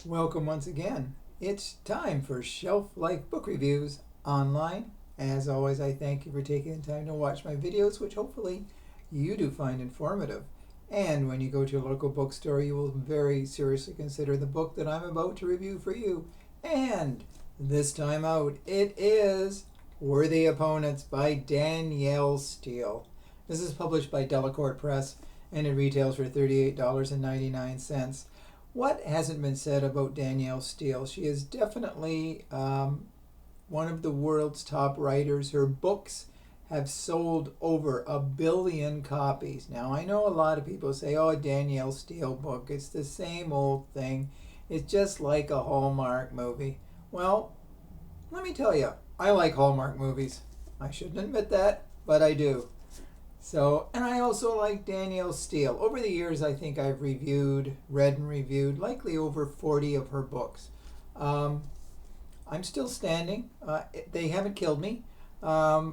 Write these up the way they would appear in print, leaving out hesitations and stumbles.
Welcome once again. It's time for Shelf Life Book Reviews online. As always, I thank you for taking the time to watch my videos, which hopefully you do find informative. And when you go to your local bookstore, you will very seriously consider the book that I'm about to review for you. And this time out, it is Worthy Opponents by Danielle Steel. This is published by Delacorte Press, and it retails for $38.99. What hasn't been said about Danielle Steel? She is definitely one of the world's top writers. Her books have sold over 1 billion copies. Now, I know a lot of people say, oh, a Danielle Steel book, it's the same old thing. It's just like a Hallmark movie. Well, let me tell you, I like Hallmark movies. I shouldn't admit that, but I do. And I also like Danielle Steel. Over the years, I think I've read and reviewed, likely over 40 of her books. I'm still standing. They haven't killed me. I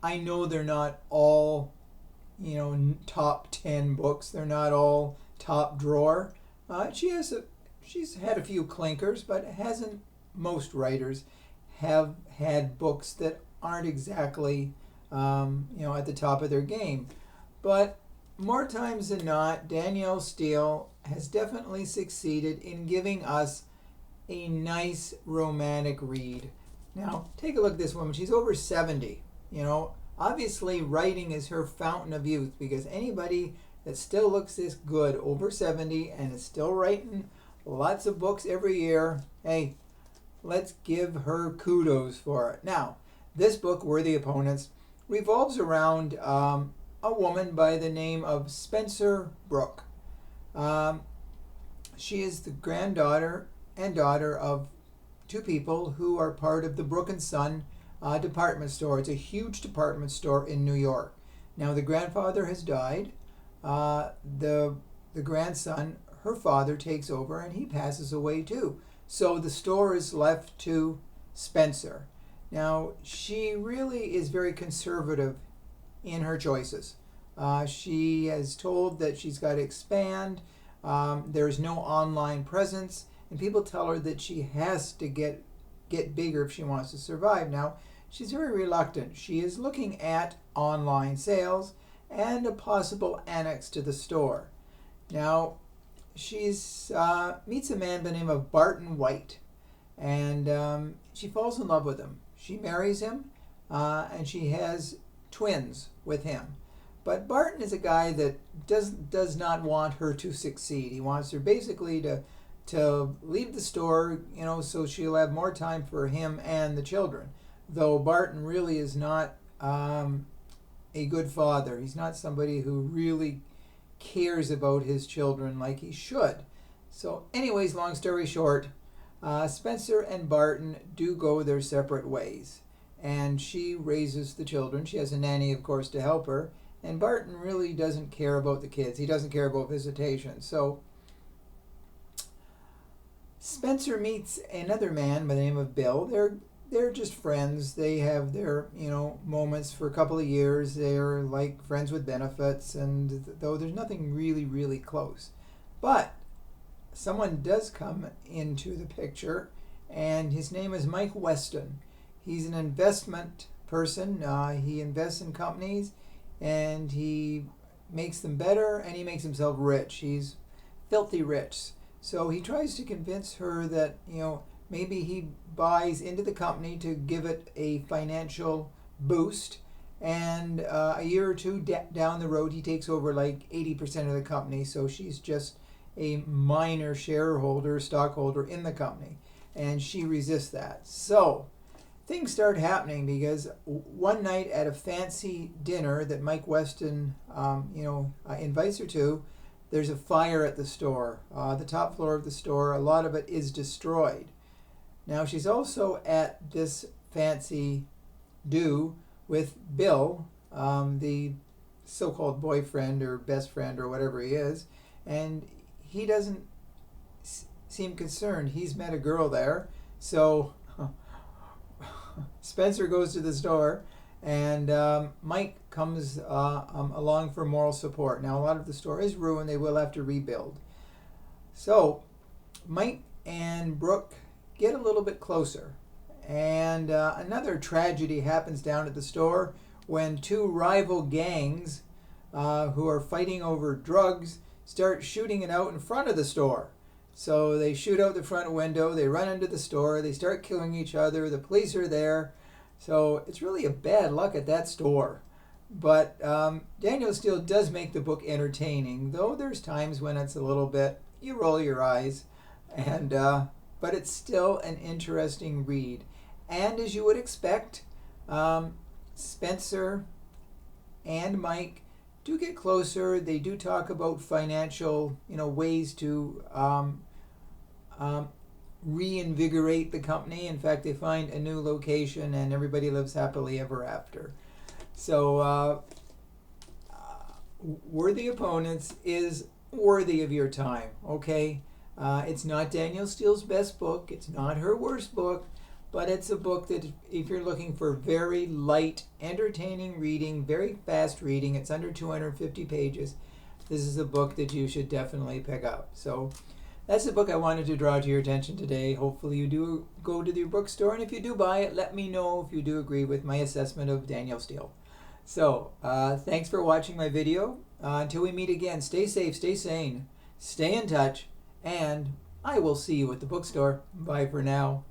know they're not all, top 10 books. They're not all top drawer. She's had a few clinkers, but hasn't most writers have had books that aren't exactly at the top of their game. But more times than not, Danielle Steel has definitely succeeded in giving us a nice romantic read. Now, take a look at this woman. She's over 70. Obviously writing is her fountain of youth, because anybody that still looks this good over 70 and is still writing lots of books every year, hey, let's give her kudos for it. Now, this book, Worthy Opponents, revolves around a woman by the name of Spencer Brooke. She is the granddaughter and daughter of two people who are part of the Brooke and Son department store. It's a huge department store in New York. Now, the grandfather has died. The grandson, her father, takes over, and he passes away too. So the store is left to Spencer. Now, she really is very conservative in her choices. She is told that she's got to expand. There's no online presence, and people tell her that she has to get bigger if she wants to survive. Now, she's very reluctant. She is looking at online sales and a possible annex to the store. Now, she's meets a man by the name of Barton White, and she falls in love with him. She marries him, and she has twins with him. But Barton is a guy that does not want her to succeed. He wants her basically to leave the store, so she'll have more time for him and the children. Though Barton really is not a good father. He's not somebody who really cares about his children like he should. So anyways, long story short, Spencer and Barton do go their separate ways, and she raises the children. She has a nanny, of course, to help her, and Barton really doesn't care about the kids. He doesn't care about visitation. So Spencer meets another man by the name of Bill. They're just friends. They have their moments for a couple of years. They're like friends with benefits, and though there's nothing really, really close. But someone does come into the picture, and his name is Mike Weston. He's an investment person. He invests in companies, and he makes them better, and he makes himself rich. He's filthy rich. So he tries to convince her that, maybe he buys into the company to give it a financial boost, and a year or two down the road, he takes over like 80% of the company, so she's just a minor stockholder in the company, and she resists that. So things start happening, because one night at a fancy dinner that Mike Weston, invites her to, there's a fire at the store. The top floor of the store, a lot of it is destroyed. Now, she's also at this fancy do with Bill, the so-called boyfriend or best friend or whatever he is, and he doesn't seem concerned. He's met a girl there. So Spencer goes to the store, and Mike comes along for moral support. Now, a lot of the store is ruined. They will have to rebuild. So Mike and Brooke get a little bit closer, and another tragedy happens down at the store when two rival gangs who are fighting over drugs start shooting it out in front of the store. So they shoot out the front window, they run into the store, they start killing each other, the police are there. So it's really a bad luck at that store. But Danielle Steel does make the book entertaining, though there's times when it's a little bit, you roll your eyes, and but it's still an interesting read. And as you would expect, Spencer and Mike do get closer. They do talk about financial, ways to reinvigorate the company. In fact, they find a new location, and everybody lives happily ever after. So, Worthy Opponents is worthy of your time. Okay, it's not Danielle Steele's best book. It's not her worst book. But it's a book that if you're looking for very light, entertaining reading, very fast reading, it's under 250 pages, this is a book that you should definitely pick up. So that's the book I wanted to draw to your attention today. Hopefully you do go to the bookstore, and if you do buy it, let me know if you do agree with my assessment of Danielle Steel. So thanks for watching my video. Until we meet again, stay safe, stay sane, stay in touch, and I will see you at the bookstore. Bye for now.